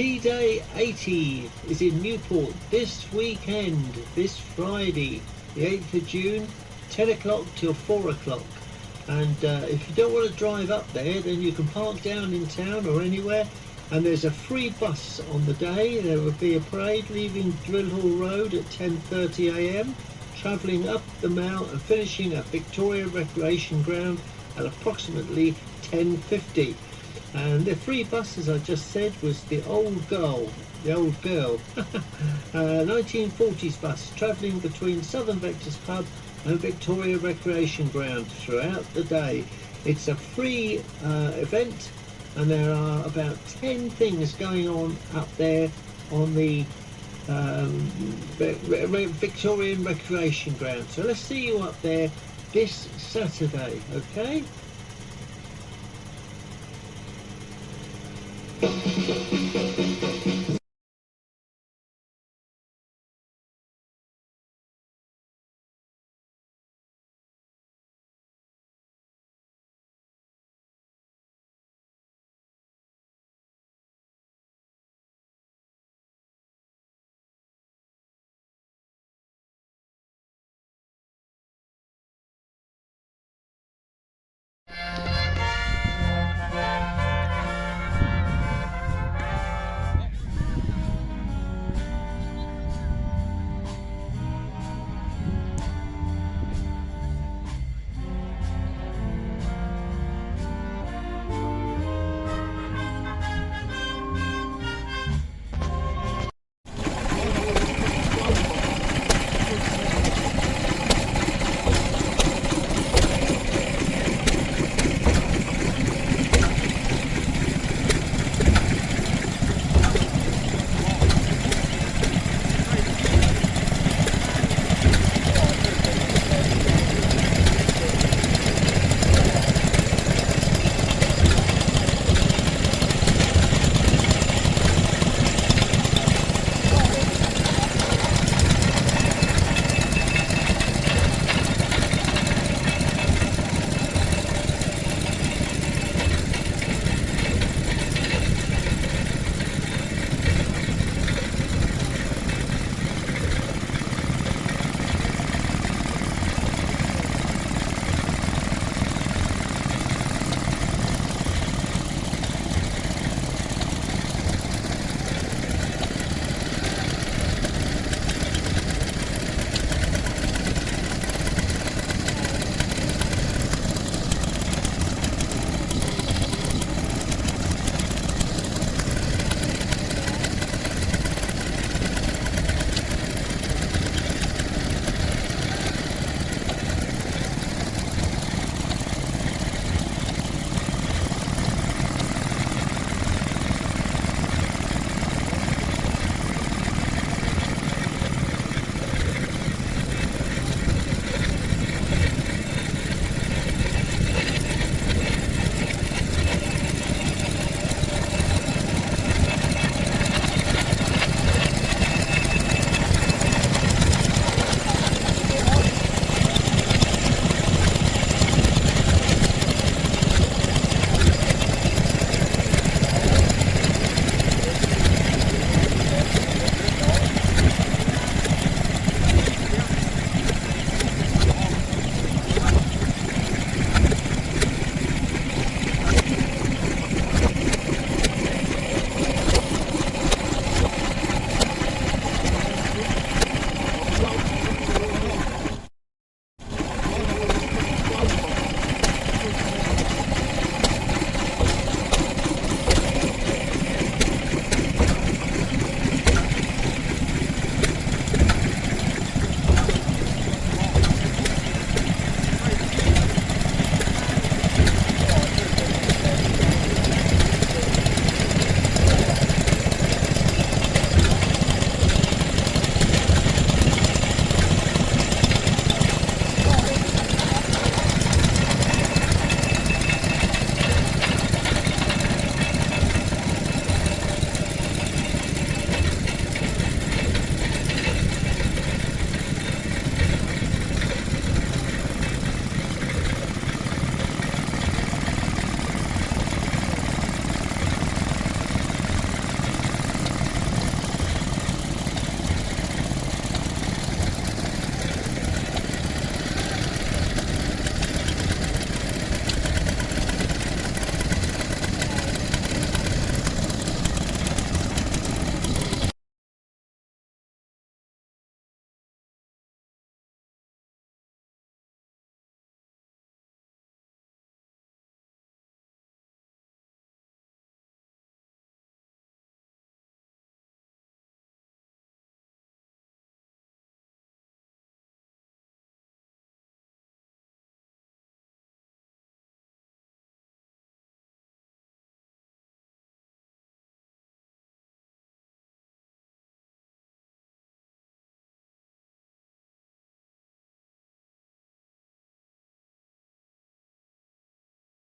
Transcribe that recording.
D-Day 80 is in Newport this weekend, this Friday, the 8th of June, 10 o'clock till 4 o'clock. And if you don't want to drive up there, then you can park down in town or anywhere. And there's a free bus on the day. There will be a parade leaving Drillhall Road at 10:30 a.m, travelling up the mount and finishing at Victoria Recreation Ground at approximately 10:50. And the free bus, as I just said, was the old girl, 1940s bus, travelling between Southern Vectors Pub and Victoria Recreation Ground throughout the day. It's a free event, and there are about 10 things going on up there on the Victorian Recreation Ground. So let's see you up there this Saturday, okay?